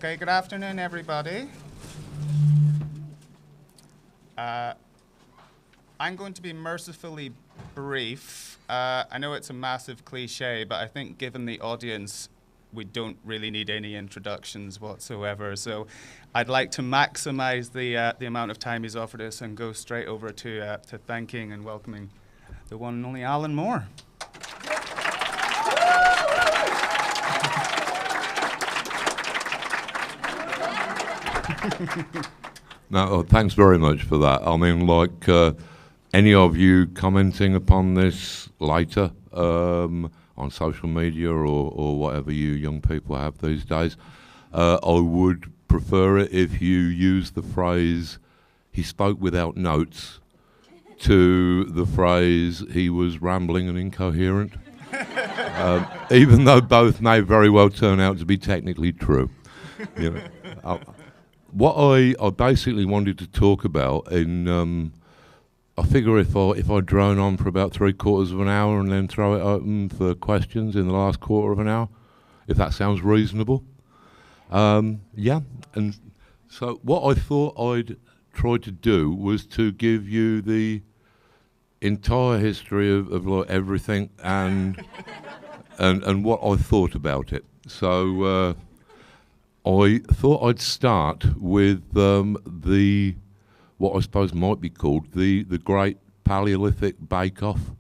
Okay, good afternoon, everybody. I'm going to be mercifully brief. I know it's a massive cliche, but I think given the audience, we don't really need any introductions whatsoever. So I'd like to maximize the amount of time he's offered us and go straight over to thanking and welcoming the one and only Alan Moore. No, thanks very much for that. I mean, like any of you commenting upon this later on social media or whatever you young people have these days, I would prefer it if you use the phrase, he spoke without notes, to the phrase, he was rambling and incoherent. Even though both may very well turn out to be technically true. You know, what I basically wanted to talk about in, I figure if I drone on for about 3/4 of an hour and then throw it open for questions in the last quarter of an hour, if that sounds reasonable. Yeah, and so what I thought I'd try to do was to give you the entire history of like everything and what I thought about it. So I thought I'd start with the what I suppose might be called the Great Paleolithic Bake-Off.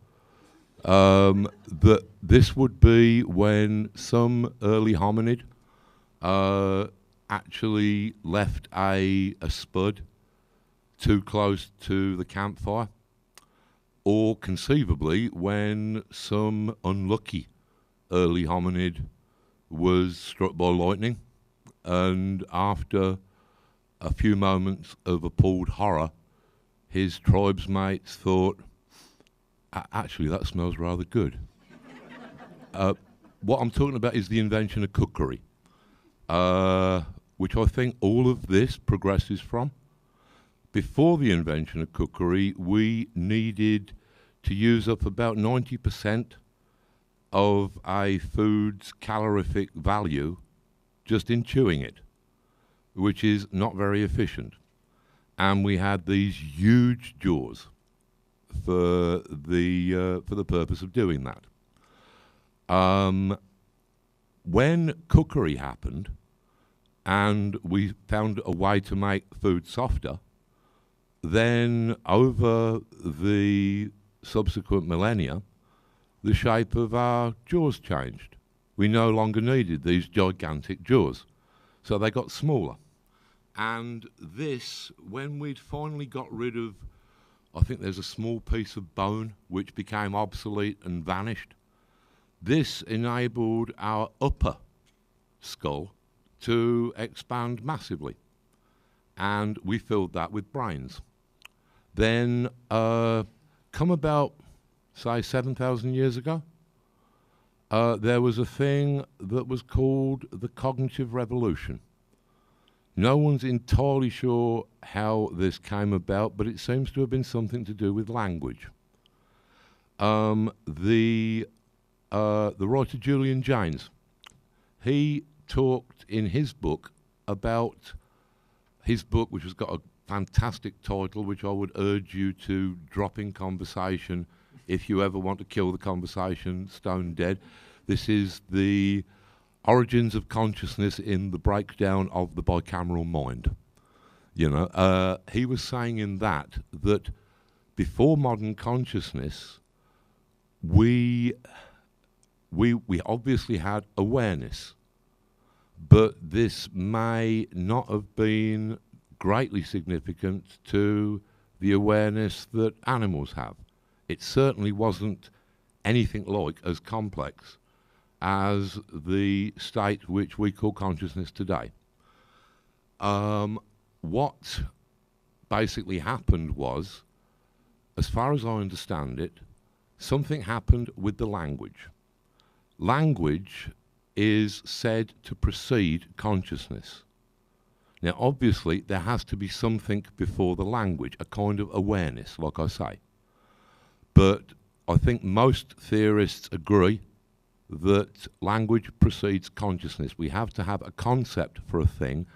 That this would be when some early hominid actually left a spud too close to the campfire, or conceivably when some unlucky early hominid was struck by lightning, and after a few moments of appalled horror, his tribesmates thought, actually that smells rather good. What I'm talking about is the invention of cookery, which I think all of this progresses from. Before the invention of cookery, we needed to use up about 90% of a food's calorific value just in chewing it, which is not very efficient. And we had these huge jaws for the purpose of doing that. When cookery happened and we found a way to make food softer, then over the subsequent millennia, the shape of our jaws changed. We no longer needed these gigantic jaws, so they got smaller. And this, when we'd finally got rid of, I think there's a small piece of bone which became obsolete and vanished, this enabled our upper skull to expand massively. And we filled that with brains. Then, come about, say, 7,000 years ago, there was a thing that was called the cognitive revolution. No one's entirely sure how this came about, but it seems to have been something to do with language. The writer Julian Jaynes, he talked in his book about his book, which has got a fantastic title, which I would urge you to drop in conversation if you ever want to kill the conversation stone dead. This is the origins of consciousness in the breakdown of the bicameral mind. You know, he was saying in that before modern consciousness, we obviously had awareness, but this may not have been greatly significant to the awareness that animals have. It certainly wasn't anything like as complex as the state which we call consciousness today. What basically happened was, as far as I understand it, something happened with the language. Language is said to precede consciousness. Now, obviously, there has to be something before the language, a kind of awareness, like I say. But I think most theorists agree that language precedes consciousness. We have to have a concept for a thing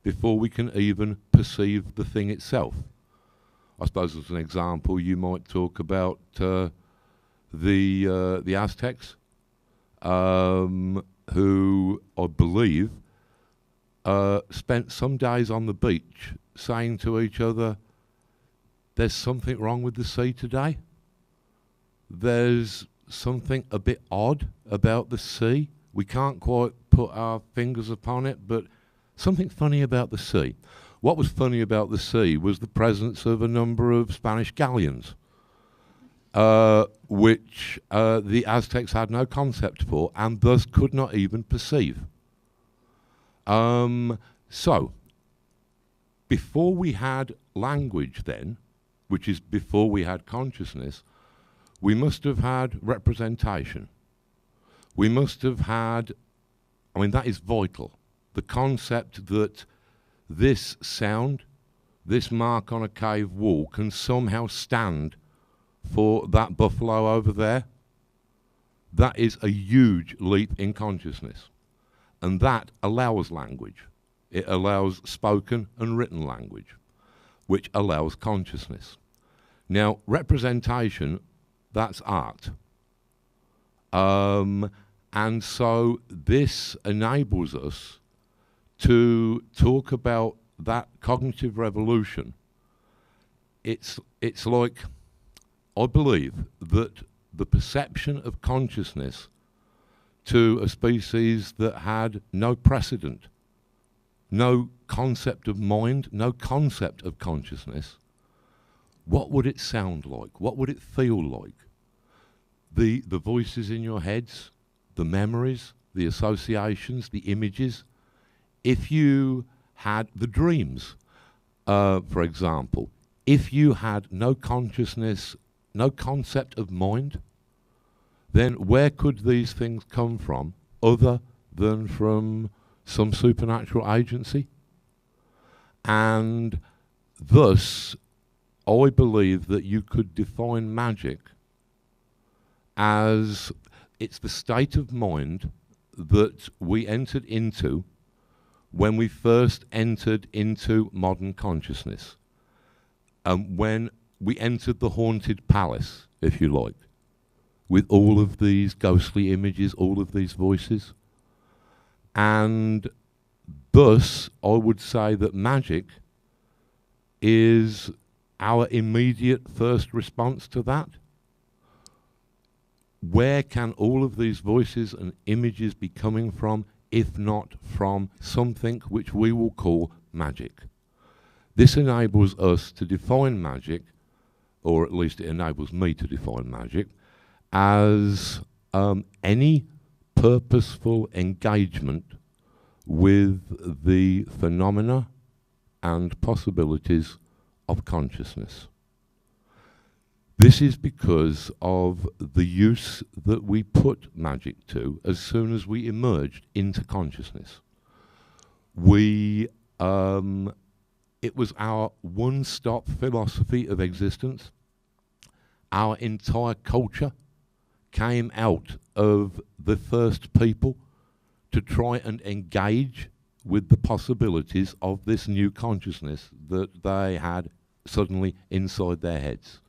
before we can even perceive the thing itself. I suppose as an example, you might talk about the Aztecs, who I believe spent some days on the beach saying to each other, there's something wrong with the sea today. There's something a bit odd about the sea. We can't quite put our fingers upon it, but something funny about the sea. What was funny about the sea was the presence of a number of Spanish galleons, which the Aztecs had no concept for and thus could not even perceive. So, before we had language then, which is before we had consciousness, we must have had representation. We must have had, I mean, that is vital. The concept that this sound, this mark on a cave wall can somehow stand for that buffalo over there, that is a huge leap in consciousness. And that allows language. It allows spoken and written language, which allows consciousness. Now, representation, that's art. And so this enables us to talk about that cognitive revolution. It's like, I believe that the perception of consciousness to a species that had no precedent, no concept of mind, no concept of consciousness, what would it sound like? What would it feel like? The voices in your heads, the memories, the associations, the images. If you had the dreams, for example, if you had no consciousness, no concept of mind, then where could these things come from other than from some supernatural agency? And thus, I believe that you could define magic as it's the state of mind that we entered into when we first entered into modern consciousness. When we entered the haunted palace, if you like, with all of these ghostly images, all of these voices. And thus, I would say that magic is our immediate first response to that. Where can all of these voices and images be coming from, if not from something which we will call magic? This enables us to define magic, or at least it enables me to define magic, as any purposeful engagement with the phenomena and possibilities of consciousness. This is because of the use that we put magic to as soon as we emerged into consciousness. It was our one-stop philosophy of existence. Our entire culture came out of the first people to try and engage with the possibilities of this new consciousness that they had suddenly inside their heads.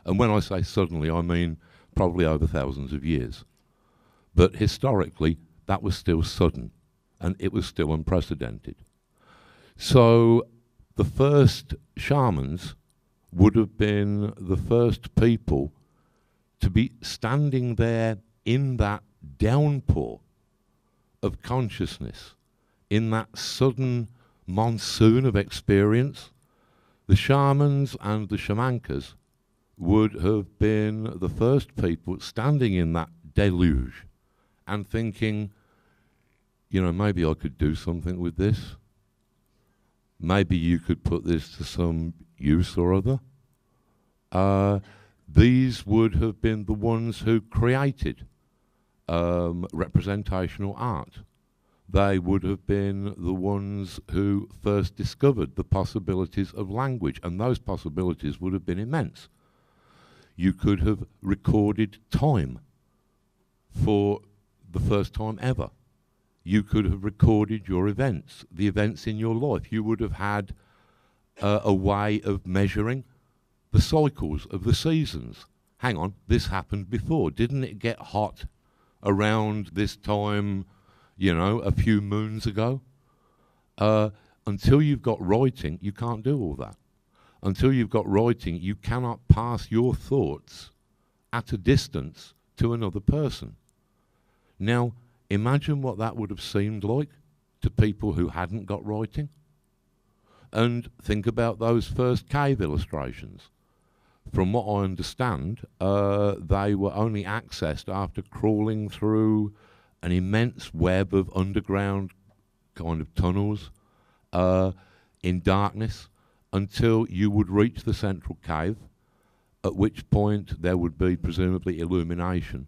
And when I say suddenly, I mean probably over thousands of years. But historically, that was still sudden, and it was still unprecedented. So the first shamans would have been the first people to be standing there in that downpour of consciousness, in that sudden monsoon of experience. The shamans and the shamankas would have been the first people standing in that deluge and thinking, you know, maybe I could do something with this. Maybe you could put this to some use or other. These would have been the ones who created representational art. They would have been the ones who first discovered the possibilities of language, and those possibilities would have been immense. You could have recorded time for the first time ever. You could have recorded your events, the events in your life. You would have had a way of measuring the cycles of the seasons. Hang on, this happened before. Didn't it get hot around this time, you know, a few moons ago? Until you've got writing, you can't do all that. Until you've got writing, you cannot pass your thoughts at a distance to another person. Now, imagine what that would have seemed like to people who hadn't got writing. And think about those first cave illustrations. From what I understand, they were only accessed after crawling through an immense web of underground kind of tunnels in darkness until you would reach the central cave, at which point there would be presumably illumination.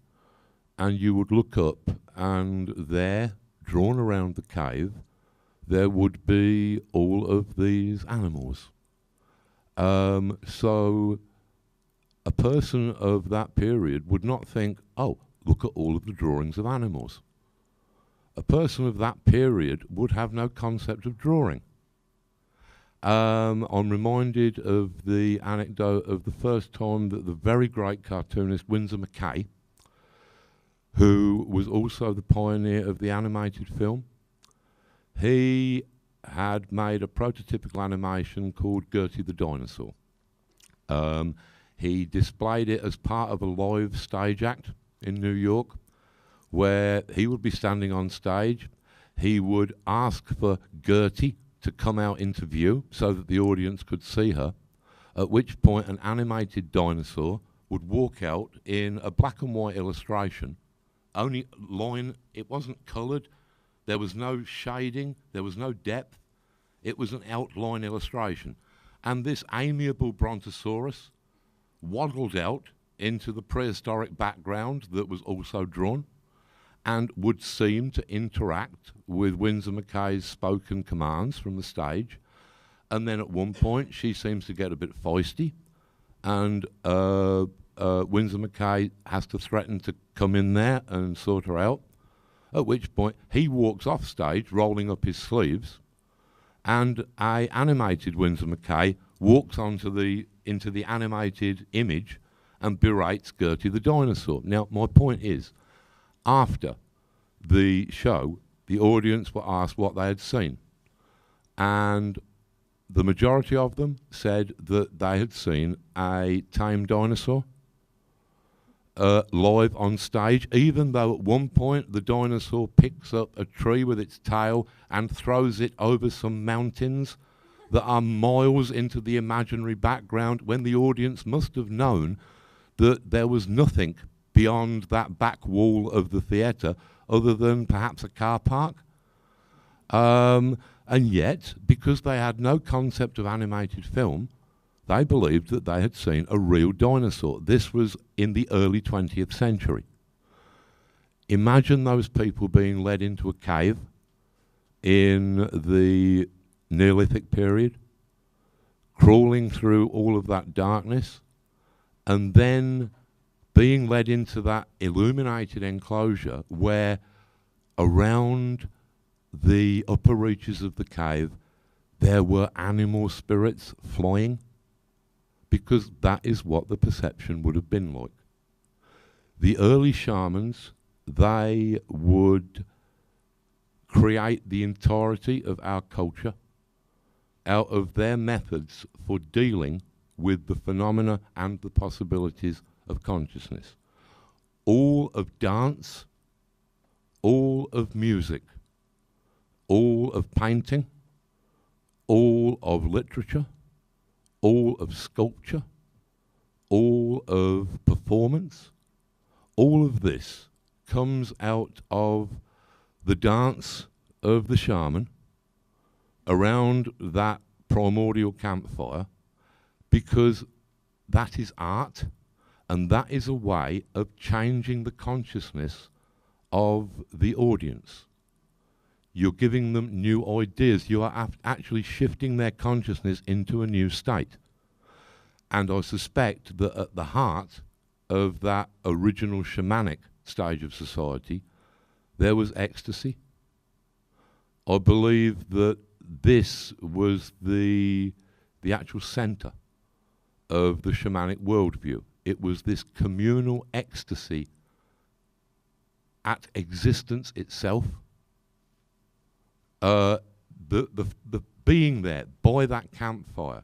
And you would look up, and there, drawn around the cave, there would be all of these animals. So a person of that period would not think, oh, look at all of the drawings of animals. A person of that period would have no concept of drawing. I'm reminded of the anecdote of the first time that the very great cartoonist Winsor McCay, who was also the pioneer of the animated film, he had made a prototypical animation called Gertie the Dinosaur. He displayed it as part of a live stage act in New York, where he would be standing on stage. He would ask for Gertie to come out into view so that the audience could see her, at which point an animated dinosaur would walk out in a black and white illustration, only line, it wasn't coloured, there was no shading, there was no depth, it was an outline illustration. And this amiable brontosaurus waddled out into the prehistoric background that was also drawn and would seem to interact with Winsor McCay's spoken commands from the stage. And then at one point she seems to get a bit feisty, and Winsor McCay has to threaten to come in there and sort her out, at which point he walks off stage rolling up his sleeves, and a animated Winsor McCay walks into the animated image and berates Gertie the dinosaur. Now, my point is, after the show, the audience were asked what they had seen, and the majority of them said that they had seen a tame dinosaur live on stage, even though at one point the dinosaur picks up a tree with its tail and throws it over some mountains that are miles into the imaginary background, when the audience must have known that there was nothing beyond that back wall of the theatre other than perhaps a car park. And yet, because they had no concept of animated film, they believed that they had seen a real dinosaur. This was in the early 20th century. Imagine those people being led into a cave in the Neolithic period, crawling through all of that darkness, and then being led into that illuminated enclosure where around the upper reaches of the cave there were animal spirits flying, because that is what the perception would have been like. The early shamans, they would create the entirety of our culture out of their methods for dealing with the phenomena and the possibilities of consciousness. All of dance, all of music, all of painting, all of literature, all of sculpture, all of performance, all of this comes out of the dance of the shaman around that primordial campfire, because that is art, and that is a way of changing the consciousness of the audience. You're giving them new ideas. You are actually shifting their consciousness into a new state. And I suspect that at the heart of that original shamanic stage of society, there was ecstasy. I believe that this was the actual center of the shamanic worldview. It was this communal ecstasy at existence itself. The being there by that campfire,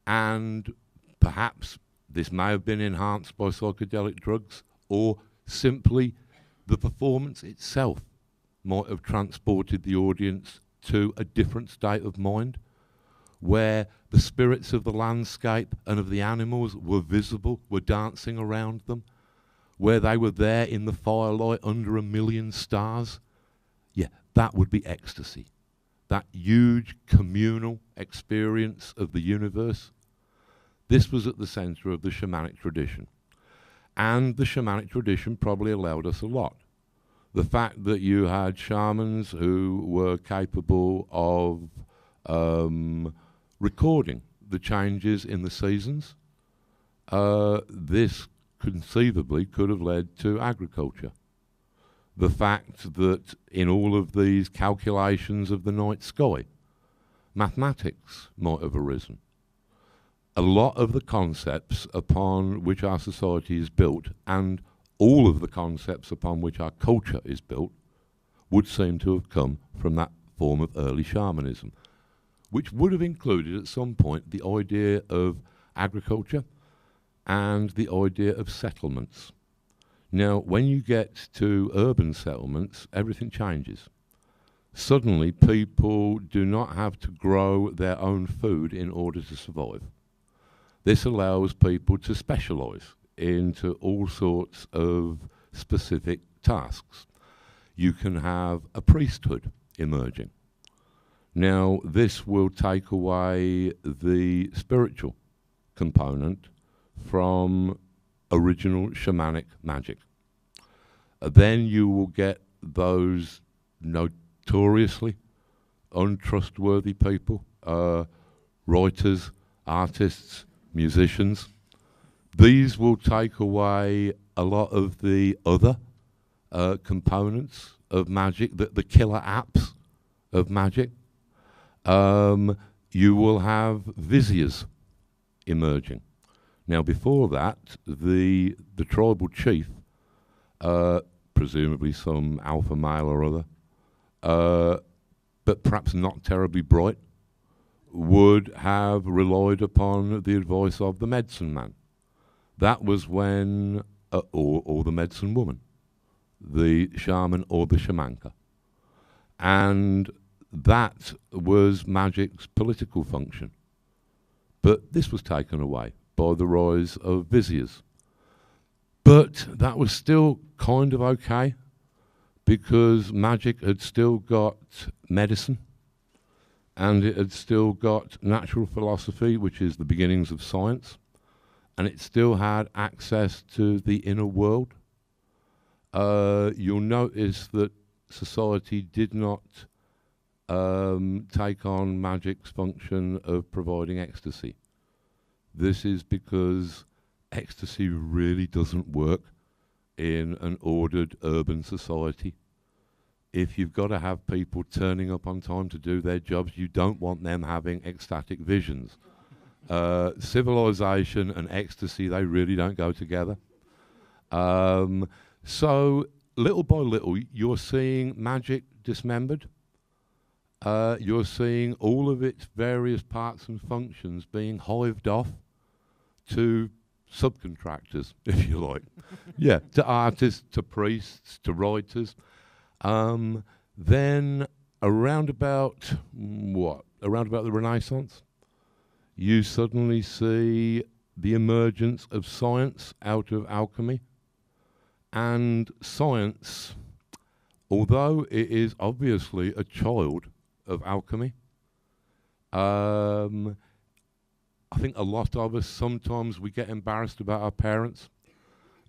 and perhaps this may have been enhanced by psychedelic drugs, or simply the performance itself might have transported the audience to a different state of mind, where the spirits of the landscape and of the animals were visible, were dancing around them, where they were there in the firelight under a million stars. Yeah, that would be ecstasy. That huge communal experience of the universe. This was at the center of the shamanic tradition. And the shamanic tradition probably allowed us a lot. The fact that you had shamans who were capable of recording the changes in the seasons, this conceivably could have led to agriculture. The fact that in all of these calculations of the night sky, mathematics might have arisen. A lot of the concepts upon which our society is built, and all of the concepts upon which our culture is built, would seem to have come from that form of early shamanism, which would have included at some point the idea of agriculture and the idea of settlements. Now, when you get to urban settlements, everything changes. Suddenly, people do not have to grow their own food in order to survive. This allows people to specialize into all sorts of specific tasks. You can have a priesthood emerging. Now, this will take away the spiritual component from original shamanic magic. Then you will get those notoriously untrustworthy people, writers, artists, musicians. These will take away a lot of the other components of magic, the killer apps of magic. You will have viziers emerging. Now, before that, the tribal chief, presumably some alpha male or other, but perhaps not terribly bright, would have relied upon the advice of the medicine man. That was when, or the medicine woman, the shaman or the shamanka. And that was magic's political function. But this was taken away by the rise of viziers. But that was still kind of okay, because magic had still got medicine, and it had still got natural philosophy, which is the beginnings of science, and it still had access to the inner world. You'll notice that society did not take on magic's function of providing ecstasy. This is because ecstasy really doesn't work in an ordered urban society. If you've got to have people turning up on time to do their jobs, you don't want them having ecstatic visions. Civilization and ecstasy, they really don't go together. So little by little, you're seeing magic dismembered. You're seeing all of its various parts and functions being hived off to subcontractors, if you like. Yeah, to artists, to priests, to writers. Then around about the Renaissance, you suddenly see the emergence of science out of alchemy. And science, although it is obviously a child of alchemy, I think a lot of us, sometimes we get embarrassed about our parents.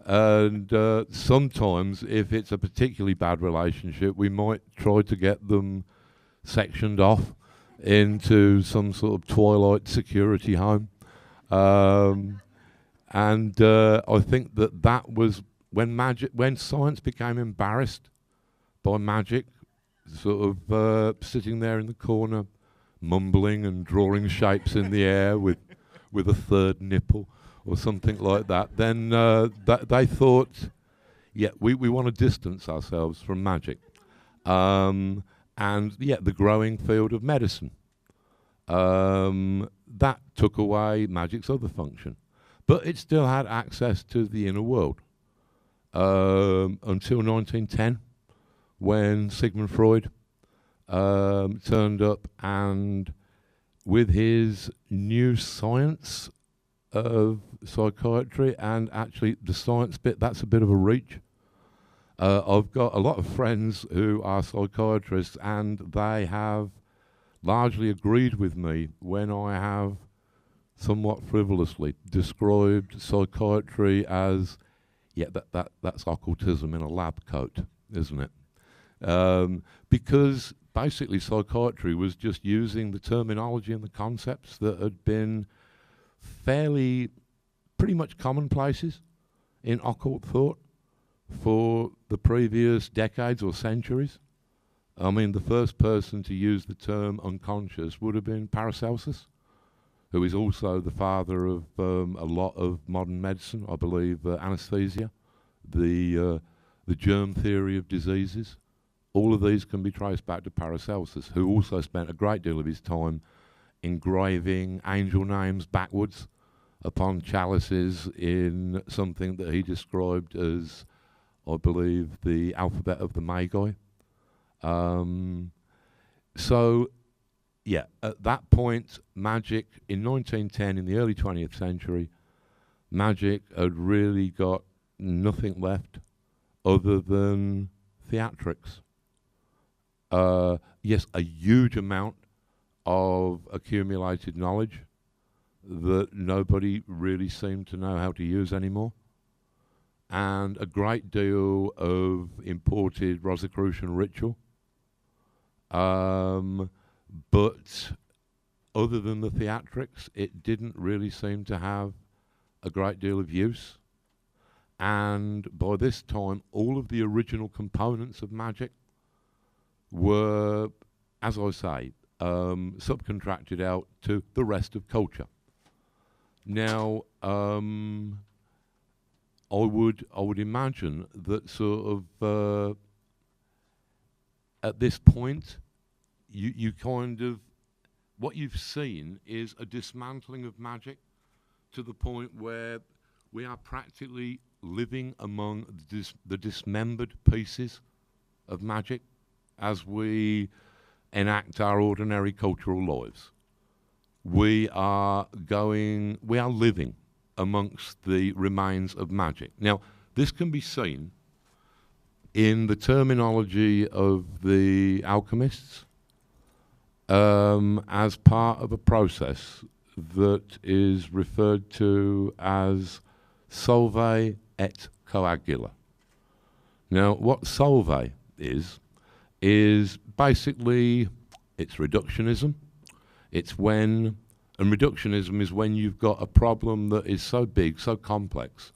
And sometimes, if it's a particularly bad relationship, we might try to get them sectioned off into some sort of twilight security home. And I think that was when science became embarrassed by magic, sort of sitting there in the corner, mumbling and drawing shapes in the air with a third nipple or something like that, then they thought, yeah, we want to distance ourselves from magic. And yeah, the growing field of medicine. That took away magic's other function. But it still had access to the inner world until 1910, when Sigmund Freud turned up, and with his new science of psychiatry, and actually the science bit, that's a bit of a reach. I've got a lot of friends who are psychiatrists, and they have largely agreed with me when I have somewhat frivolously described psychiatry as, yeah, that's occultism in a lab coat, isn't it? Because basically psychiatry was just using the terminology and the concepts that had been fairly, pretty much commonplaces in occult thought for the previous decades or centuries. I mean, the first person to use the term unconscious would have been Paracelsus, who is also the father of a lot of modern medicine, I believe, anesthesia, the germ theory of diseases. All of these can be traced back to Paracelsus, who also spent a great deal of his time engraving angel names backwards upon chalices in something that he described as, I believe, the alphabet of the Magi. So, yeah, at that point, magic, in 1910, in the early 20th century, magic had really got nothing left other than theatrics. Yes, a huge amount of accumulated knowledge that nobody really seemed to know how to use anymore, and a great deal of imported Rosicrucian ritual. But other than the theatrics, it didn't really seem to have a great deal of use. And by this time, all of the original components of magic were, as I say, subcontracted out to the rest of culture. Now, I would imagine that sort of at this point, you kind of, what you've seen is a dismantling of magic to the point where we are practically living among the dismembered pieces of magic as we enact our ordinary cultural lives. We are living amongst the remains of magic. Now, this can be seen in the terminology of the alchemists as part of a process that is referred to as solve et coagula. Now, what solve is basically, it's reductionism. It's when, and reductionism is when you've got a problem that is so big, so complex,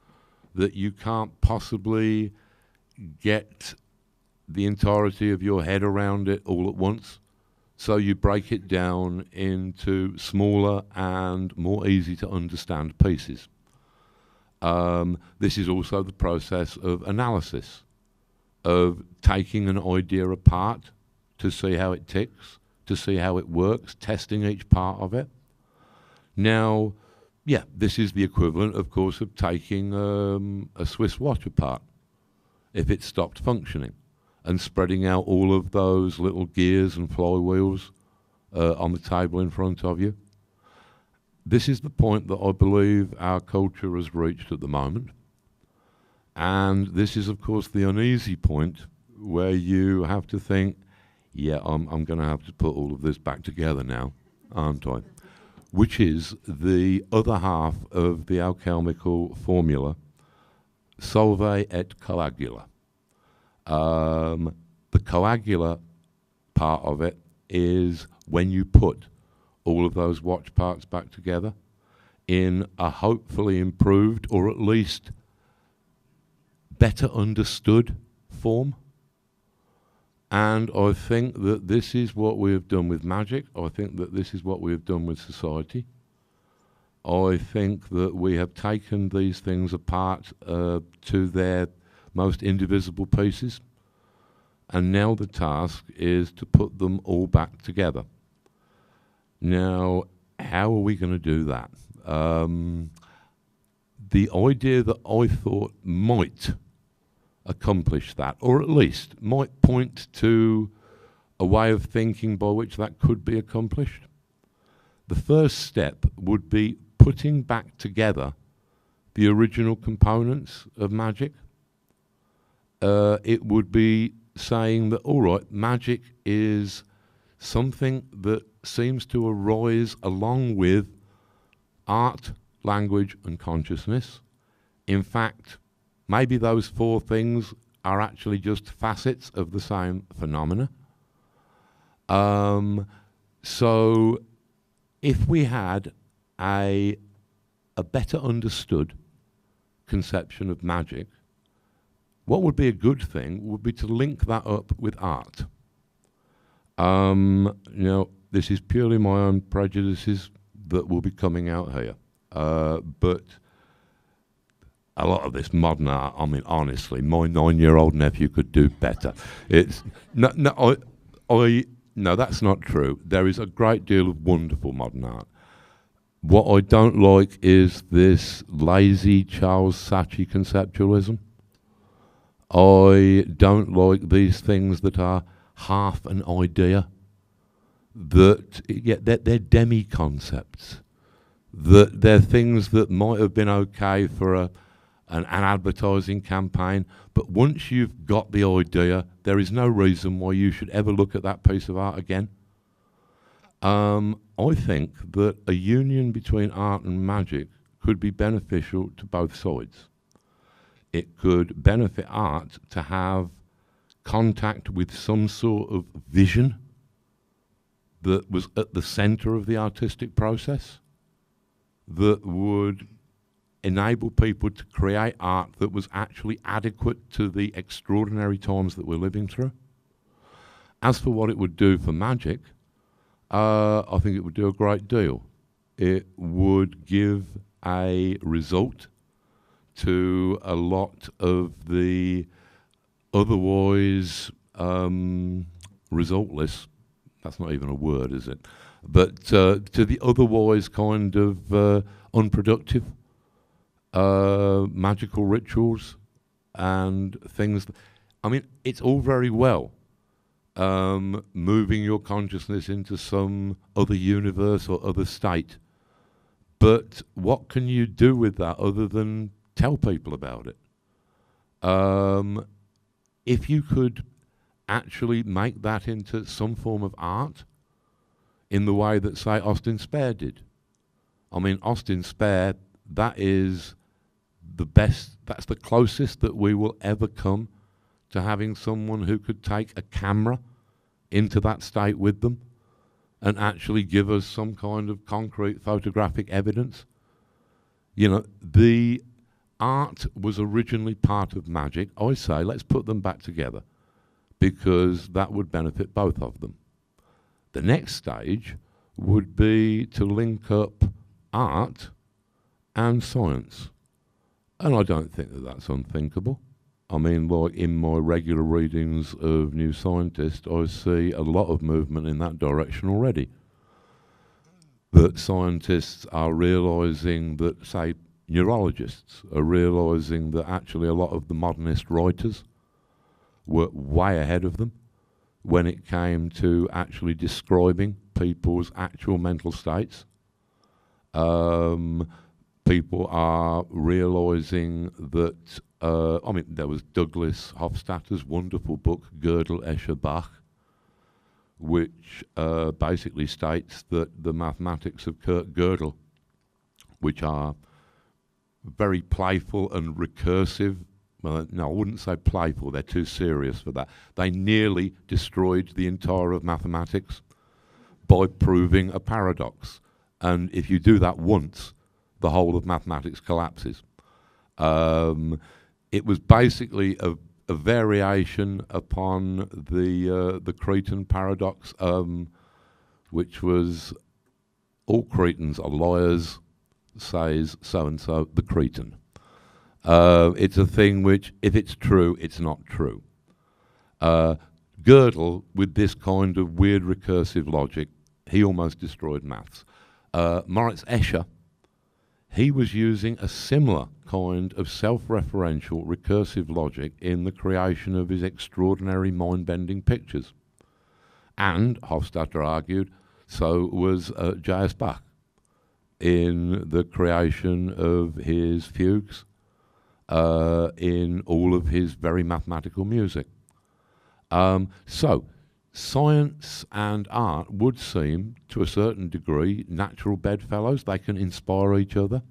that you can't possibly get the entirety of your head around it all at once. So you break it down into smaller and more easy to understand pieces. This is also the process of analysis, of taking an idea apart to see how it ticks, to see how it works, testing each part of it. Now, yeah, this is the equivalent, of course, of taking a Swiss watch apart if it stopped functioning, and spreading out all of those little gears and flywheels on the table in front of you. This is the point that I believe our culture has reached at the moment. And this is, of course, the uneasy point where you have to think, yeah, I'm going to have to put all of this back together now, aren't I? Which is the other half of the alchemical formula, solve et coagula. The coagula part of it is when you put all of those watch parts back together in a hopefully improved, or at least better understood form. And I think that this is what we have done with magic. I think that this is what we have done with society. I think that we have taken these things apart to their most indivisible pieces. And now the task is to put them all back together. Now, how are we going to do that? The idea that I thought might accomplish that, or at least might point to a way of thinking by which that could be accomplished. The first step would be putting back together the original components of magic. It would be saying that, all right, magic is something that seems to arise along with art, language, and consciousness. In fact, maybe those four things are actually just facets of the same phenomena. So if we had a better understood conception of magic, what would be a good thing would be to link that up with art. This is purely my own prejudices that will be coming out here. But a lot of this modern art, I mean, honestly, my 9-year-old nephew could do better. No, that's not true. There is a great deal of wonderful modern art. What I don't like is this lazy Charles Saatchi conceptualism. I don't like these things that are half an idea, they're demi-concepts, that they're things that might have been okay for an advertising campaign, but once you've got the idea, there is no reason why you should ever look at that piece of art again. I think that a union between art and magic could be beneficial to both sides. It could benefit art to have contact with some sort of vision that was at the center of the artistic process, that would enable people to create art that was actually adequate to the extraordinary times that we're living through. As for what it would do for magic, I think it would do a great deal. It would give a result to a lot of the otherwise resultless, that's not even a word, is it? But to the otherwise kind of unproductive magical rituals and things. I mean, it's all very well moving your consciousness into some other universe or other state, but what can you do with that other than tell people about it? If you could actually make that into some form of art in the way that, say, Austin Spare did. I mean, Austin Spare, that is the best, that's the closest that we will ever come to having someone who could take a camera into that state with them and actually give us some kind of concrete photographic evidence. You know, the art was originally part of magic. I say, let's put them back together, because that would benefit both of them. The next stage would be to link up art and science. And I don't think that that's unthinkable. I mean, like in my regular readings of New Scientist, I see a lot of movement in that direction already. That scientists are realising that, say, neurologists are realising that actually a lot of the modernist writers were way ahead of them when it came to actually describing people's actual mental states. People are realising that, I mean, there was Douglas Hofstadter's wonderful book, Gödel, Escher, Bach, which basically states that the mathematics of Kurt Gödel, which are very playful and recursive, well, no, I wouldn't say playful, they're too serious for that. They nearly destroyed the entire of mathematics by proving a paradox. And if you do that once, the whole of mathematics collapses. It was basically a variation upon the Cretan paradox, which was all Cretans are liars, says so-and-so, the Cretan. It's a thing which, if it's true, it's not true. Gödel, with this kind of weird recursive logic, he almost destroyed maths. Moritz Escher, he was using a similar kind of self-referential recursive logic in the creation of his extraordinary mind-bending pictures. And, Hofstadter argued, so was J.S. Bach in the creation of his fugues, in all of his very mathematical music. So, science and art would seem, to a certain degree, natural bedfellows. They can inspire each other.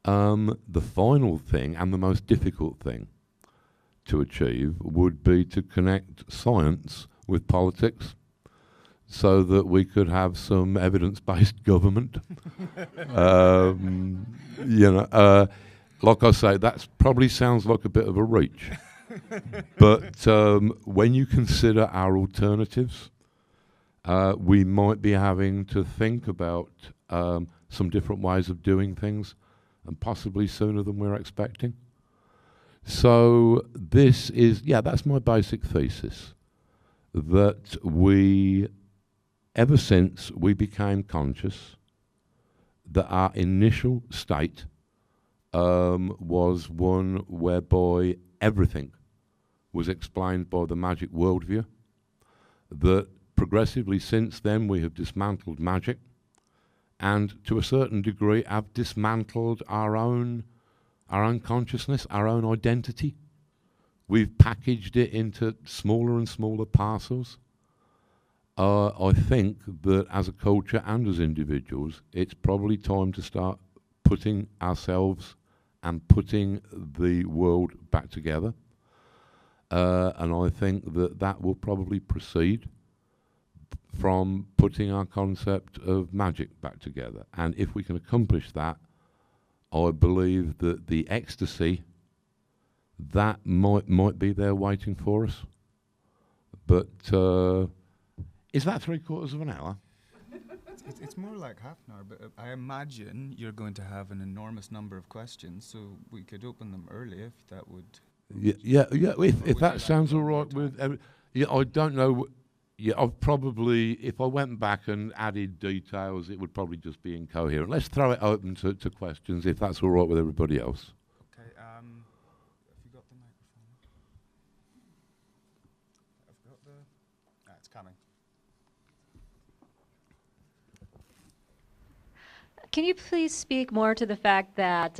The final thing, and the most difficult thing to achieve, would be to connect science with politics so that we could have some evidence-based government. Like I say, that probably sounds like a bit of a reach. But when you consider our alternatives, we might be having to think about some different ways of doing things, and possibly sooner than we're expecting. So this is, that's my basic thesis, that ever since we became conscious, that our initial state was one whereby everything was explained by the magic worldview, that progressively since then we have dismantled magic, and to a certain degree have dismantled our own consciousness, our own identity. We've packaged it into smaller and smaller parcels. I think that as a culture and as individuals, it's probably time to start putting ourselves and putting the world back together. And I think that will probably proceed from putting our concept of magic back together. And if we can accomplish that, I believe that the ecstasy, that might be there waiting for us. But is that 3/4 of an hour? It's more like half an hour, but I imagine you're going to have an enormous number of questions, so we could open them early if that would... Yeah. If that sounds all right with... I don't know... I've probably, if I went back and added details, it would probably just be incoherent. Let's throw it open to questions, if that's all right with everybody else. Okay, have you got the microphone? I've got the... it's coming. Can you please speak more to the fact that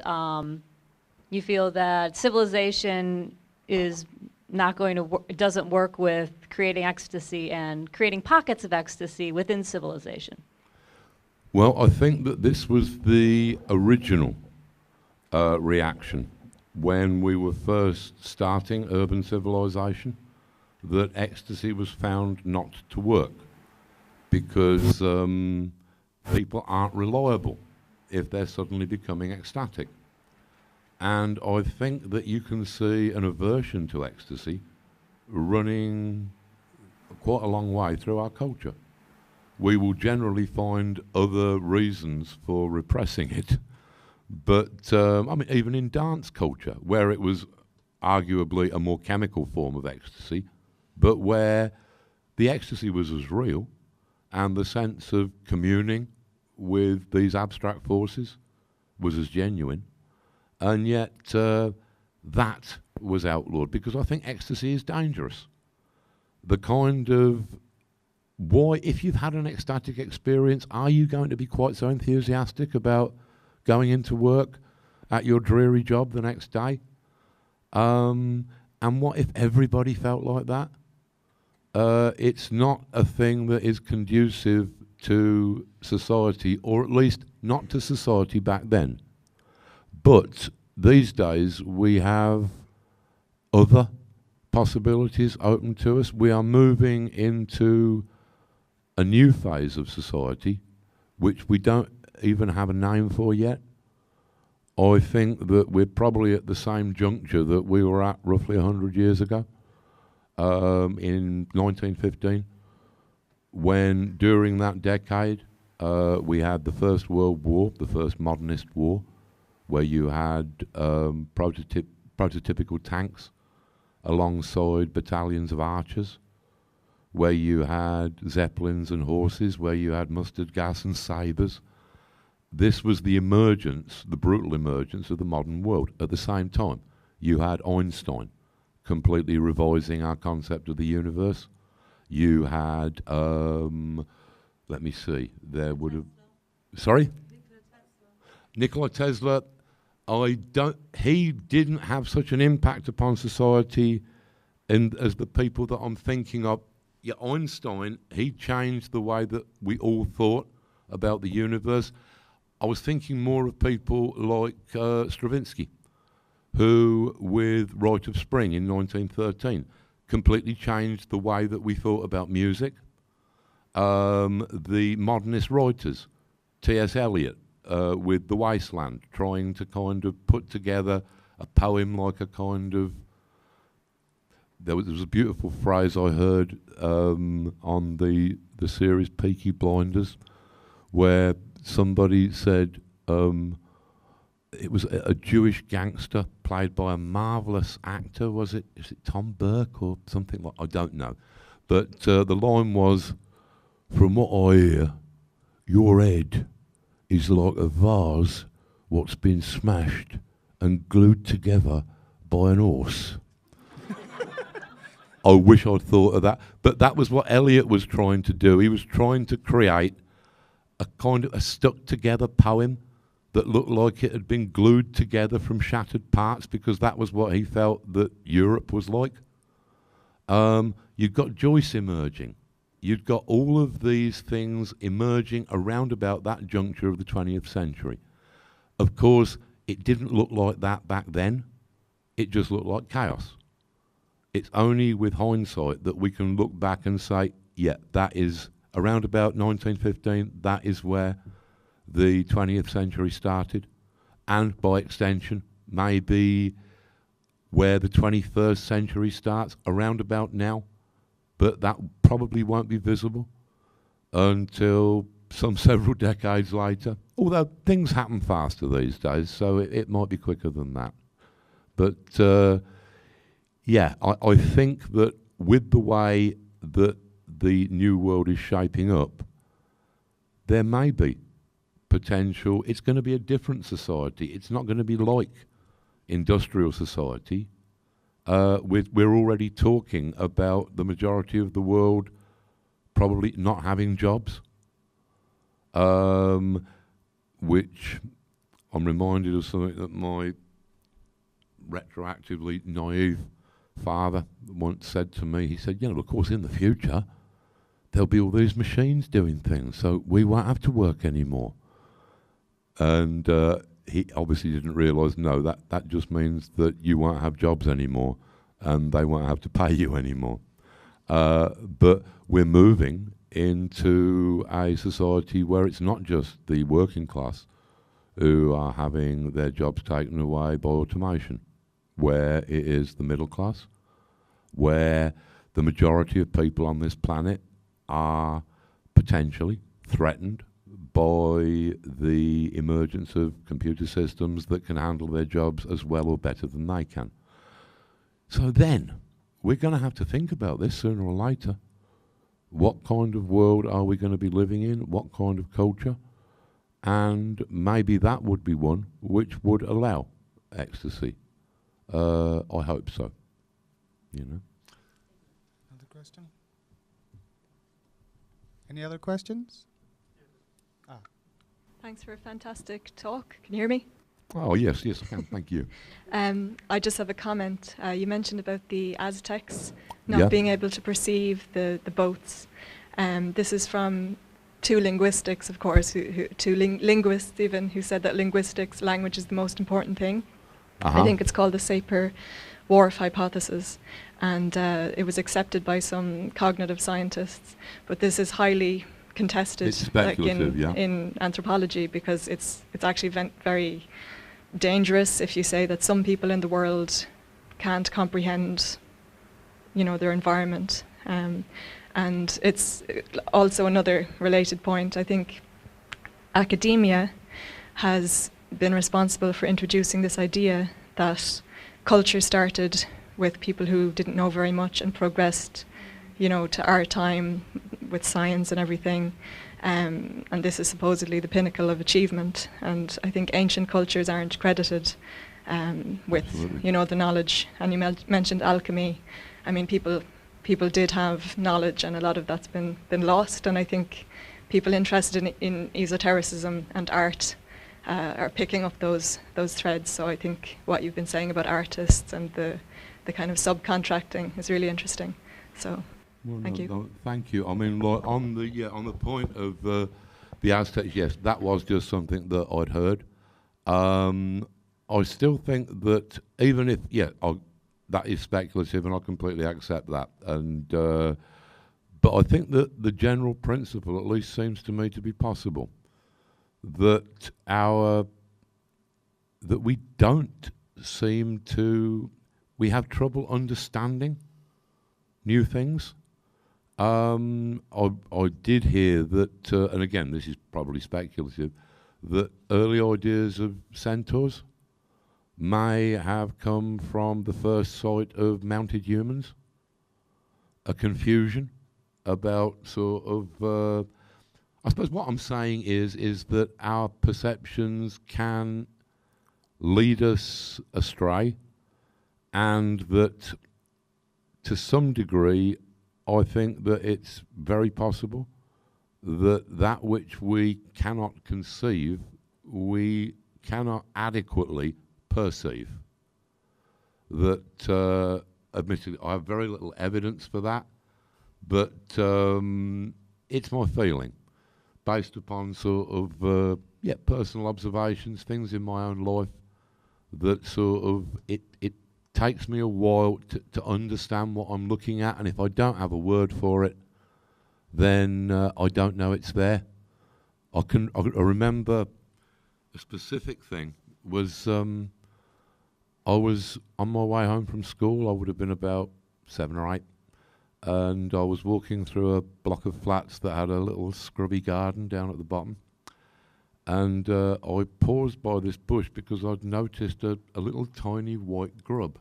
you feel that civilization is not going to it doesn't work with creating ecstasy and creating pockets of ecstasy within civilization? Well, I think that this was the original reaction when we were first starting urban civilization, that ecstasy was found not to work because people aren't reliable if they're suddenly becoming ecstatic. And I think that you can see an aversion to ecstasy running quite a long way through our culture. We will generally find other reasons for repressing it. But, even in dance culture, where it was arguably a more chemical form of ecstasy, but where the ecstasy was as real, and the sense of communing with these abstract forces was as genuine, and yet that was outlawed because I think ecstasy is dangerous. The kind of if you've had an ecstatic experience, are you going to be quite so enthusiastic about going into work at your dreary job the next day? And what if everybody felt like that? It's not a thing that is conducive to society, or at least not to society back then. But these days we have other possibilities open to us. We are moving into a new phase of society which we don't even have a name for yet. I think that we're probably at the same juncture that we were at roughly 100 years ago, in 1915, when during that decade we had the First World War, the first modernist war, where you had prototypical tanks alongside battalions of archers, where you had zeppelins and horses, where you had mustard gas and sabres. This was the emergence, the brutal emergence of the modern world. At the same time, you had Einstein completely revising our concept of the universe. You had, let me see, there would have... Sorry? Nikola Tesla, he didn't have such an impact upon society as the people that I'm thinking of. Yeah, Einstein, he changed the way that we all thought about the universe. I was thinking more of people like Stravinsky, who, with Rite of Spring in 1913, completely changed the way that we thought about music. The modernist writers, T.S. Eliot, with The Wasteland, trying to kind of put together a poem like a kind of... There was a beautiful phrase I heard on the series Peaky Blinders, where somebody said it was a Jewish gangster played by a marvellous actor. Is it Tom Burke or something like? I don't know, but the line was, "From what I hear, your head is like a vase what's been smashed and glued together by an horse." I wish I'd thought of that. But that was what Eliot was trying to do. He was trying to create a kind of a stuck-together poem that looked like it had been glued together from shattered parts, because that was what he felt that Europe was like. You've got Joyce emerging. You've got all of these things emerging around about that juncture of the 20th century. Of course, it didn't look like that back then. It just looked like chaos. It's only with hindsight that we can look back and say, yeah, that is around about 1915, that is where the 20th century started, and by extension, maybe where the 21st century starts, around about now, but that probably won't be visible until some several decades later, although things happen faster these days, so it might be quicker than that. But yeah, I think that with the way that the new world is shaping up, there may be potential. It's going to be a different society. It's not going to be like industrial society. We're already talking about the majority of the world probably not having jobs, which I'm reminded of something that my retroactively naive father once said to me. He said, you know, of course, in the future, there'll be all these machines doing things, so we won't have to work anymore. And he obviously didn't realise, no, that just means that you won't have jobs anymore, and they won't have to pay you anymore. But we're moving into a society where it's not just the working class who are having their jobs taken away by automation, where it is the middle class, where the majority of people on this planet are potentially threatened by the emergence of computer systems that can handle their jobs as well or better than they can. So then, we're going to have to think about this sooner or later. What kind of world are we going to be living in? What kind of culture? And maybe that would be one which would allow ecstasy. I hope so. You know. Another question? Any other questions? Thanks for a fantastic talk. Can you hear me? Oh, yes, I can. Thank you. I just have a comment. You mentioned about the Aztecs not being able to perceive the boats. This is from two linguistics, of course, linguists even, who said that language is the most important thing. I think it's called the Sapir-Whorf hypothesis, and it was accepted by some cognitive scientists, but this is highly contested, it's speculative, in anthropology, because it's actually very dangerous if you say that some people in the world can't comprehend, their environment. And it's also another related point. I think academia has been responsible for introducing this idea that culture started with people who didn't know very much and progressed, to our time with science and everything. And this is supposedly the pinnacle of achievement. And I think ancient cultures aren't credited with, Absolutely. the knowledge. And you mentioned alchemy. I mean, people did have knowledge, and a lot of that's been lost. And I think people interested in esotericism and art are picking up those threads. So I think what you've been saying about artists and the kind of subcontracting is really interesting. So thank you. No, thank you. I mean, like, on the point of the Aztecs, yes, that was just something that I'd heard. I still think that even if that is speculative, and I completely accept that. And but I think that the general principle, at least, seems to me to be possible. That we don't seem to, we have trouble understanding new things. I did hear that, and again, this is probably speculative, that early ideas of centaurs may have come from the first sight of mounted humans. A confusion about sort of, I suppose what I'm saying is that our perceptions can lead us astray, and that to some degree I think that it's very possible that which we cannot conceive, we cannot adequately perceive. That, admittedly, I have very little evidence for that, but it's my feeling, based upon sort of personal observations, things in my own life, that sort of it takes me a while to understand what I'm looking at, and if I don't have a word for it, then I don't know it's there. I remember a specific thing was I was on my way home from school. I would have been about 7 or 8, and I was walking through a block of flats that had a little scrubby garden down at the bottom, and I paused by this bush because I'd noticed a little tiny white grub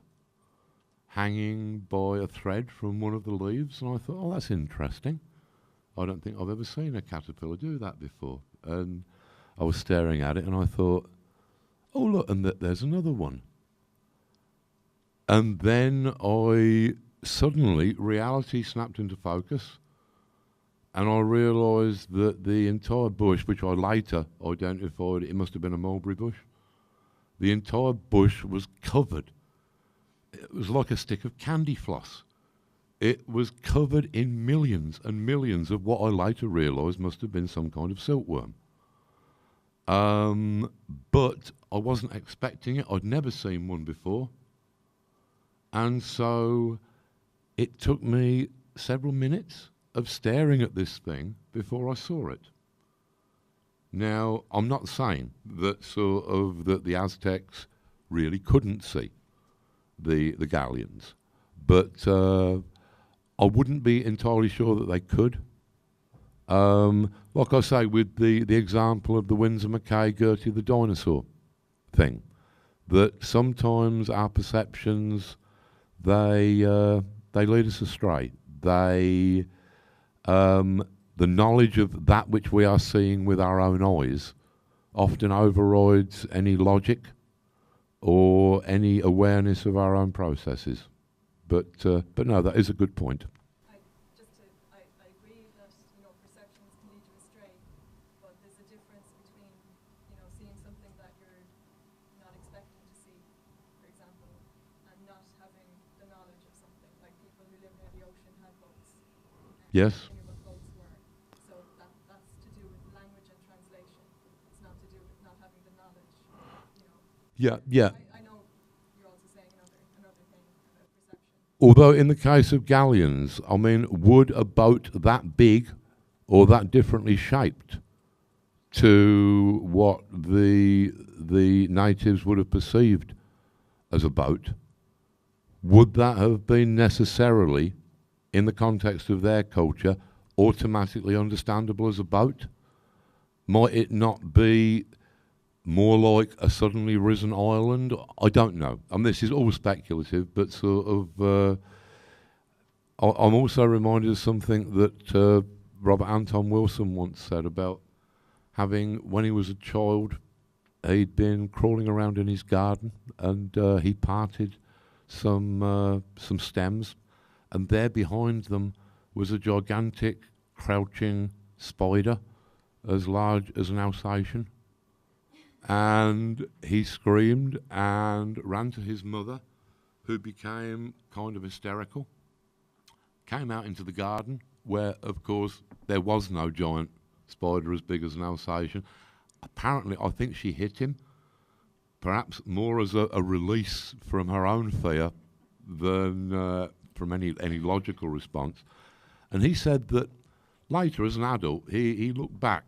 hanging by a thread from one of the leaves, and I thought, oh, that's interesting. I don't think I've ever seen a caterpillar do that before. And I was staring at it, and I thought, oh, look, and there's another one. And then suddenly, reality snapped into focus, and I realised that the entire bush, which I later identified, it must have been a mulberry bush, the entire bush was covered. It was like a stick of candy floss. It was covered in millions and millions of what I later realised must have been some kind of silkworm. But I wasn't expecting it. I'd never seen one before. And so it took me several minutes of staring at this thing before I saw it. Now, I'm not saying that that the Aztecs really couldn't see the Gallians, but I wouldn't be entirely sure that they could. Like I say, with the example of the Windsor Mackay Gertie the dinosaur thing, that sometimes our perceptions, they lead us astray. The knowledge of that which we are seeing with our own eyes often overrides any logic or any awareness of our own processes. But no, that is a good point. I agree that perceptions can lead you astray, but there's a difference between seeing something that you're not expecting to see, for example, and not having the knowledge of something. Like people who live near the ocean had boats. Yes. Knew what boats were. So that's to do with language and translation. It's not to do with not having the knowledge. Yeah. I know you're also saying another thing about perception. Although in the case of galleons, I mean, would a boat that big or that differently shaped to what the the natives would have perceived as a boat, would that have been necessarily, in the context of their culture, automatically understandable as a boat? Might it not be more like a suddenly risen island? I don't know. This is all speculative, but sort of... I'm also reminded of something that Robert Anton Wilson once said about having, when he was a child, he'd been crawling around in his garden and he parted some stems, and there behind them was a gigantic crouching spider as large as an Alsatian. And he screamed and ran to his mother, who became kind of hysterical, came out into the garden, where, of course, there was no giant spider as big as an Alsatian. Apparently, I think she hit him, perhaps more as a release from her own fear than from any logical response. And he said that later, as an adult, he looked back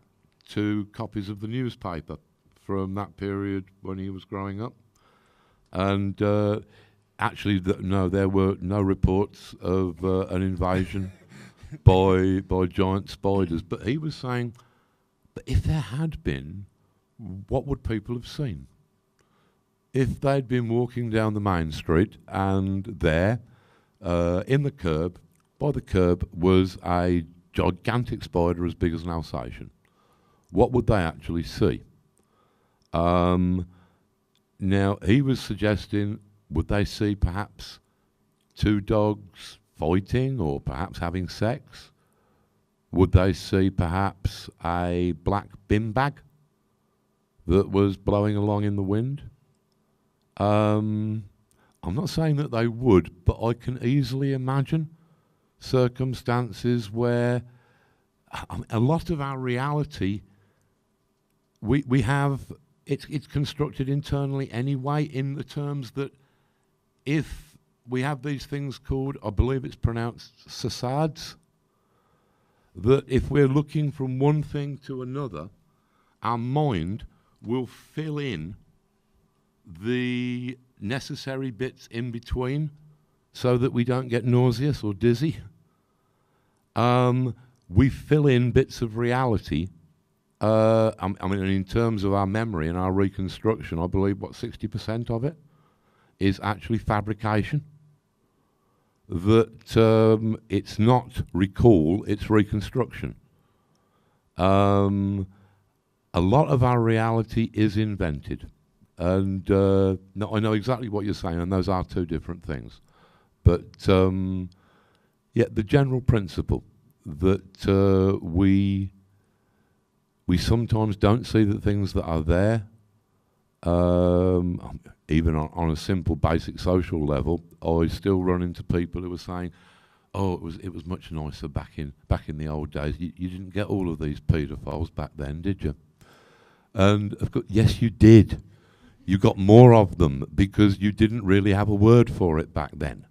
to copies of the newspaper from that period when he was growing up. And actually, no, there were no reports of an invasion by giant spiders. But he was saying, but if there had been, what would people have seen? If they'd been walking down the main street and there, in the curb, by the curb, was a gigantic spider as big as an Alsatian, what would they actually see? Now, he was suggesting, would they see perhaps two dogs fighting or perhaps having sex? Would they see perhaps a black bin bag that was blowing along in the wind? I'm not saying that they would, but I can easily imagine circumstances where a lot of our reality, we have, it's constructed internally anyway, in the terms that if we have these things called, I believe it's pronounced facades, that if we're looking from one thing to another, our mind will fill in the necessary bits in between so that we don't get nauseous or dizzy. We fill in bits of reality. I mean, in terms of our memory and our reconstruction, I believe, 60% of it is actually fabrication. That it's not recall, it's reconstruction. A lot of our reality is invented. And no, I know exactly what you're saying, and those are two different things. But yeah, the general principle that we sometimes don't see the things that are there, even on a simple basic social level. I still run into people who are saying, oh, it was much nicer back in the old days. You didn't get all of these paedophiles back then, did you? And of course, yes, you did. You got more of them because you didn't really have a word for it back then.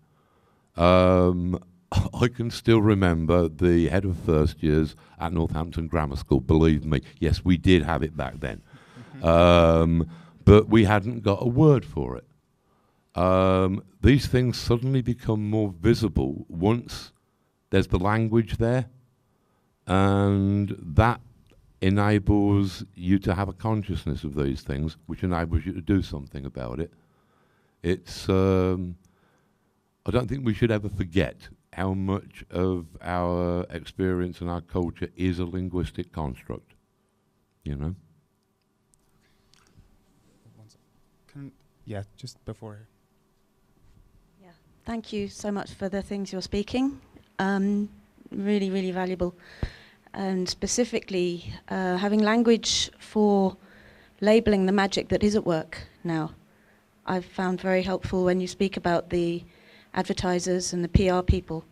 I can still remember the head of first years at Northampton Grammar School. Believe me, yes, we did have it back then. But we hadn't got a word for it. These things suddenly become more visible once there's the language there, and that enables you to have a consciousness of these things, which enables you to do something about it. It's, I don't think we should ever forget how much of our experience and our culture is a linguistic construct, you know? Yeah, just before. Yeah, thank you so much for the things you're speaking. Really, really valuable. And specifically, having language for labelling the magic that is at work now. I've found very helpful when you speak about the advertisers and the PR people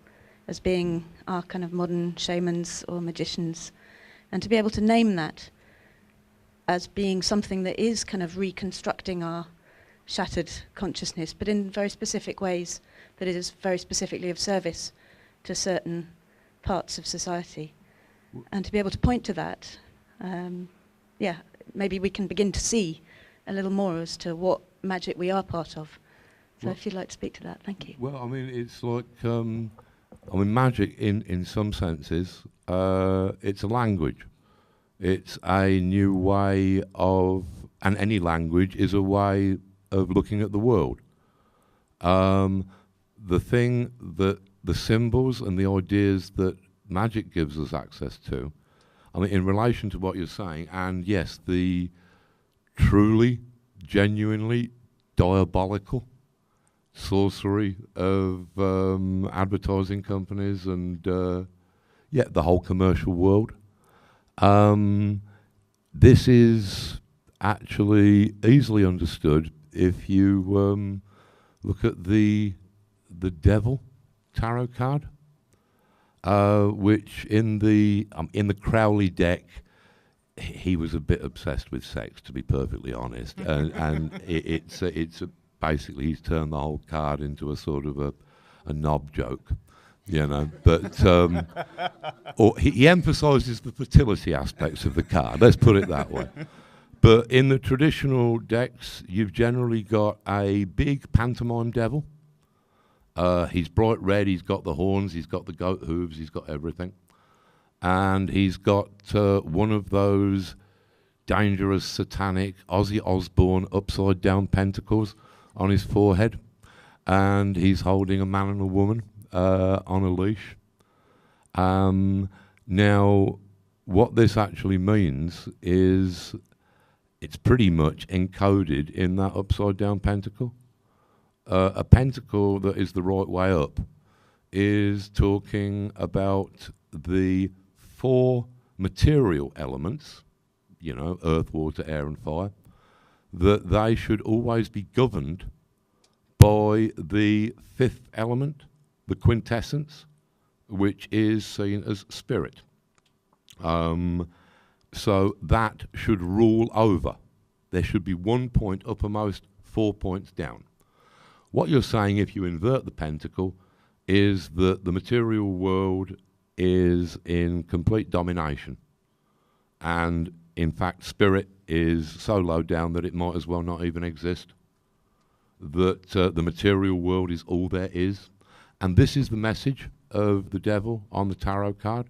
as being our kind of modern shamans or magicians, and to be able to name that as being something that is kind of reconstructing our shattered consciousness, but in very specific ways that it is very specifically of service to certain parts of society. And to be able to point to that, yeah, maybe we can begin to see a little more as to what magic we are part of. So Well, if you'd like to speak to that, thank you. Well, I mean, it's like, magic in some senses, it's a language. It's a new way of, and any language is a way of looking at the world. The thing that the symbols and the ideas that magic gives us access to, I mean, in relation to what you're saying, and yes, the truly, genuinely diabolical sorcery of advertising companies and the whole commercial world. This is actually easily understood if you look at the Devil tarot card, which in the Crowley deck, he was a bit obsessed with sex, to be perfectly honest, and it's basically he's turned the whole card into a sort of a knob joke, you know. But or he emphasises the fertility aspects of the card. Let's put it that way. But in the traditional decks, you've generally got a big pantomime devil. He's bright red. He's got the horns. He's got the goat hooves. He's got everything, and he's got one of those dangerous satanic Ozzy Osbourne upside down pentacles on his forehead, and he's holding a man and a woman on a leash. Now, what this actually means is it's pretty much encoded in that upside down pentacle. A pentacle that is the right way up is talking about the 4 material elements, you know, earth, water, air and fire, that they should always be governed by the 5th element, the quintessence, which is seen as spirit. So that should rule over. There should be 1 point uppermost, 4 points down. What you're saying, if you invert the pentacle, is that the material world is in complete domination. And in fact, spirit is so low down that it might as well not even exist. That the material world is all there is. And this is the message of the devil on the tarot card.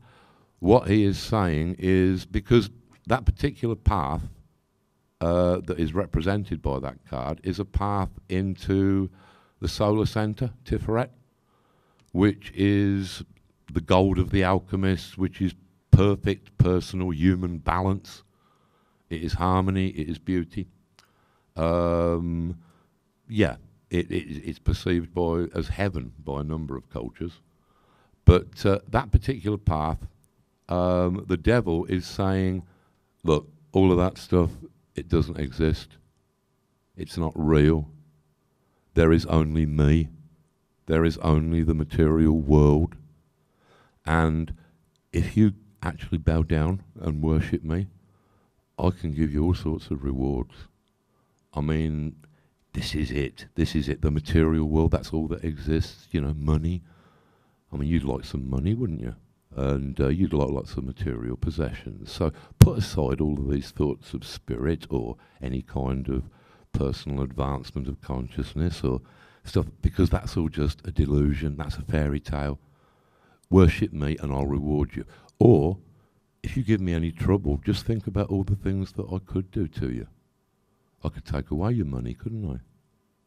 What he is saying is, because that particular path that is represented by that card is a path into the solar center, Tiferet, which is the gold of the alchemist, which is perfect personal human balance. It is harmony, it is beauty. It's perceived as heaven by a number of cultures. But that particular path, the devil is saying, look, all of that stuff, it doesn't exist. It's not real. There is only me. There is only the material world. And if you actually bow down and worship me, I can give you all sorts of rewards. I mean, this is it. This is it. The material world, that's all that exists. You know, money. I mean, you'd like some money, wouldn't you? And you'd like lots of material possessions. So put aside all of these thoughts of spirit or any kind of personal advancement of consciousness or stuff, because that's all just a delusion. That's a fairy tale. Worship me and I'll reward you. Or, if you give me any trouble, just think about all the things that I could do to you. I could take away your money, couldn't I?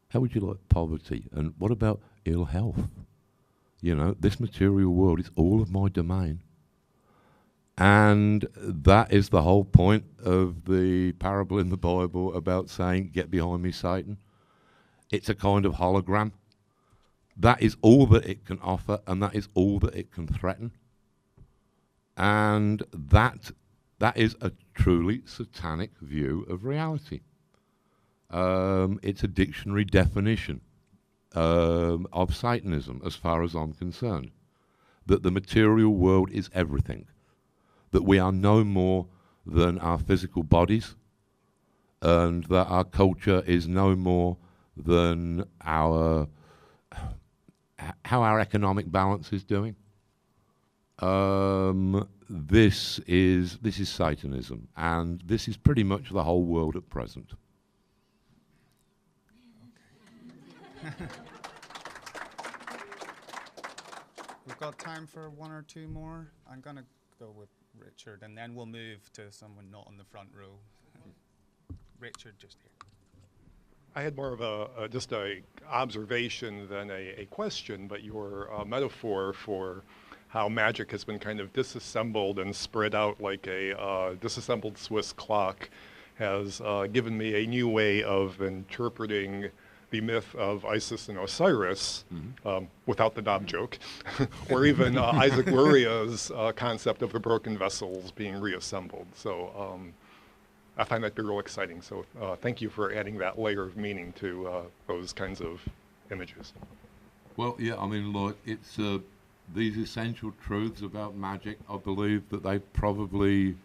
How would you like poverty? And what about ill health? You know, this material world is all of my domain. And that is the whole point of the parable in the Bible about saying, get behind me, Satan. It's a kind of hologram. That is all that it can offer, and that is all that it can threaten. And that is a truly satanic view of reality. It's a dictionary definition of Satanism, as far as I'm concerned. That the material world is everything. That we are no more than our physical bodies, and that our culture is no more than how our economic balance is doing. This is Satanism, and this is pretty much the whole world at present. We've got time for one or two more. I'm going to go with Richard, and then we'll move to someone not on the front row. Richard, just here. I had more of just a observation than a question, but your metaphor for how magic has been kind of disassembled and spread out like a disassembled Swiss clock has given me a new way of interpreting the myth of Isis and Osiris, without the knob joke, or even Isaac Luria's concept of the broken vessels being reassembled. So I find that to be real exciting. So thank you for adding that layer of meaning to those kinds of images. Well, yeah, I mean, look, it's these essential truths about magic, I believe that they probably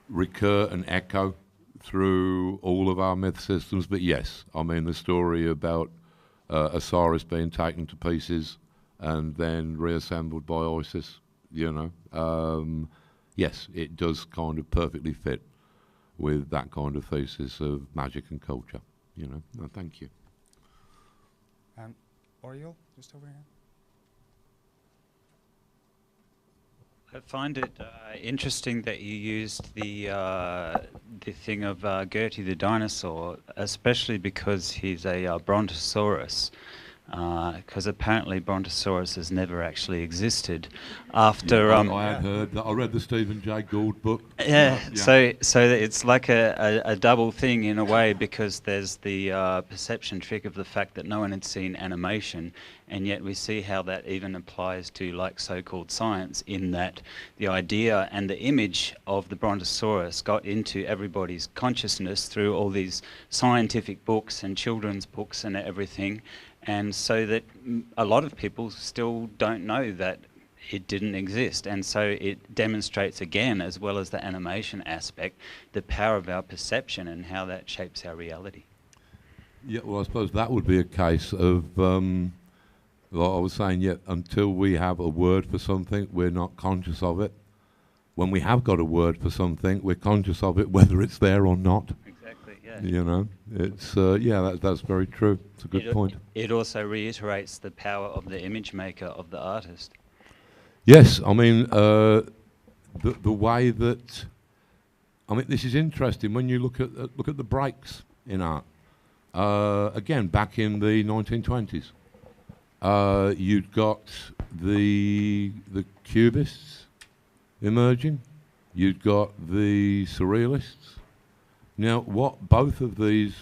recur and echo through all of our myth systems. But yes, I mean, the story about Osiris being taken to pieces and then reassembled by Isis, you know, yes, it does kind of perfectly fit with that kind of thesis of magic and culture, you know. No, thank you. Oriel, just over here. I find it interesting that you used the thing of Gertie the dinosaur, especially because he's a Brontosaurus. Because apparently Brontosaurus has never actually existed. After I had heard that. I read the Stephen Jay Gould book. Yeah. So it's like a double thing in a way, because there's the perception trick of the fact that no one had seen animation, and yet we see how that even applies to like so-called science, in that the idea and the image of the Brontosaurus got into everybody's consciousness through all these scientific books and children's books and everything. And so that a lot of people still don't know that it didn't exist. And so it demonstrates again, as well as the animation aspect, the power of our perception and how that shapes our reality. Yeah, well, I suppose that would be a case of, like I was saying, yeah, until we have a word for something, we're not conscious of it. When we have got a word for something, we're conscious of it, whether it's there or not. Exactly, yeah. You know, it's, yeah, that's very true. It's a good point. It also reiterates the power of the image maker, of the artist. Yes, I mean, the way that, I mean, this is interesting when you look at the breaks in art. Again, back in the 1920s, you'd got the Cubists emerging. You'd got the Surrealists. Now, what both of these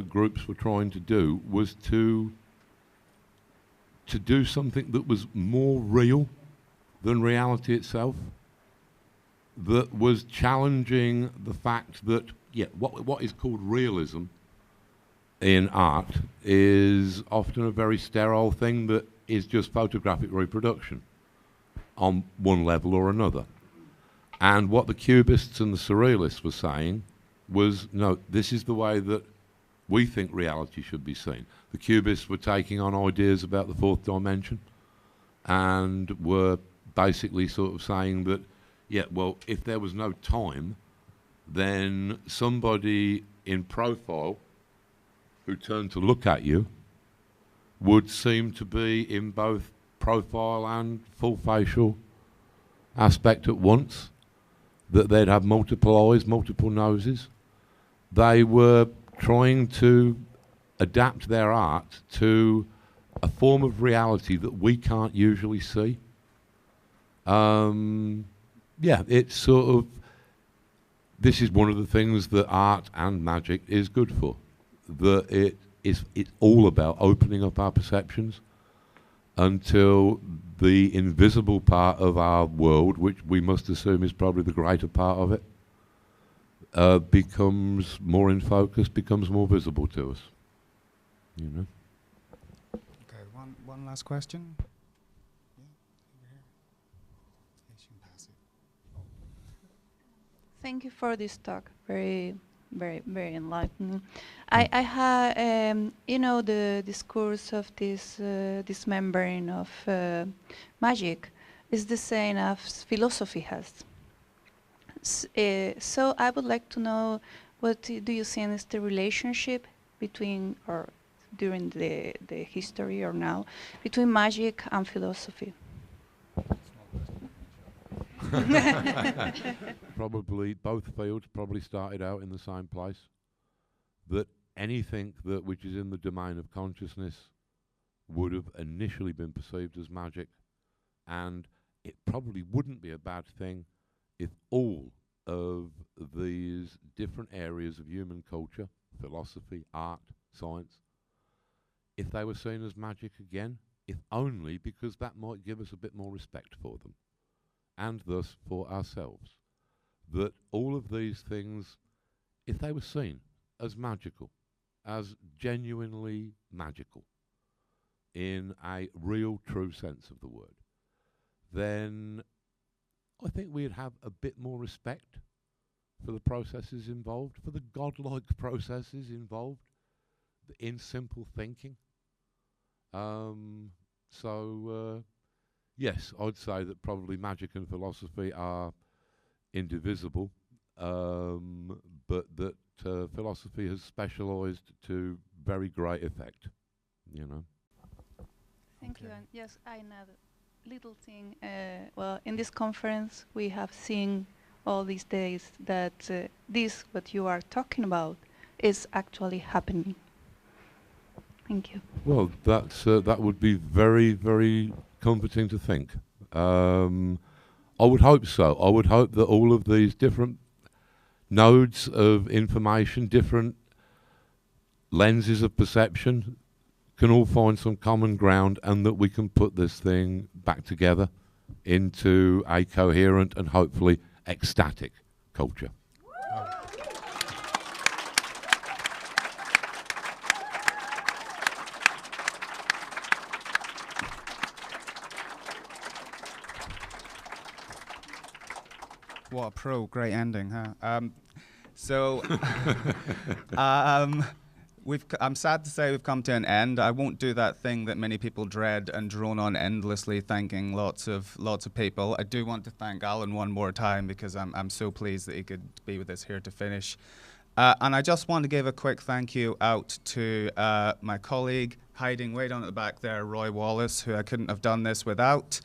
groups were trying to do was to do something that was more real than reality itself, that was challenging the fact that, yeah, what is called realism in art is often a very sterile thing that is just photographic reproduction on one level or another. And what the Cubists and the Surrealists were saying was, no, this is the way that we think reality should be seen. The Cubists were taking on ideas about the fourth dimension and were basically sort of saying that, yeah, well, if there was no time, then somebody in profile who turned to look at you would seem to be in both profile and full facial aspect at once, that they'd have multiple eyes, multiple noses. They were trying to adapt their art to a form of reality that we can't usually see. Yeah, it's sort of, this is one of the things that art and magic is good for. That it's all about opening up our perceptions until the invisible part of our world, which we must assume is probably the greater part of it, becomes more in focus, becomes more visible to us. You know. Okay, one last question. Yeah, over here. Yes, you can pass it. Thank you for this talk. Very, very, very enlightening. I had, you know, the discourse of this dismembering of magic is the same as philosophy has. So I would like to know, what do you see is the relationship between, or during the history or now, between magic and philosophy? Probably both fields probably started out in the same place. That anything that which is in the domain of consciousness would have initially been perceived as magic, and it probably wouldn't be a bad thing if all of these different areas of human culture, philosophy, art, science, if they were seen as magic again, if only because that might give us a bit more respect for them, and thus for ourselves. That all of these things, if they were seen as magical, as genuinely magical, in a real, true sense of the word, then I think we'd have a bit more respect for the processes involved, for the godlike processes involved in simple thinking. Yes, I'd say that probably magic and philosophy are indivisible, but that philosophy has specialised to very great effect, you know. Thank you. And yes, I know little thing. Well, in this conference, we have seen all these days that this, what you are talking about, is actually happening. Thank you. Well, that would be very, very comforting to think. I would hope so. I would hope that all of these different nodes of information, different lenses of perception, can all find some common ground, and that we can put this thing back together into a coherent and hopefully ecstatic culture. What a pro, great ending, huh? I'm sad to say we've come to an end. I won't do that thing that many people dread and drone on endlessly, thanking lots of people. I do want to thank Alan one more time, because I'm so pleased that he could be with us here to finish. And I just want to give a quick thank you out to my colleague hiding way down at the back there, Roy Wallace, who I couldn't have done this without.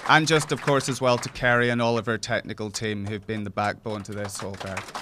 And just, of course, as well to Kerry and all of her technical team who've been the backbone to this whole thing.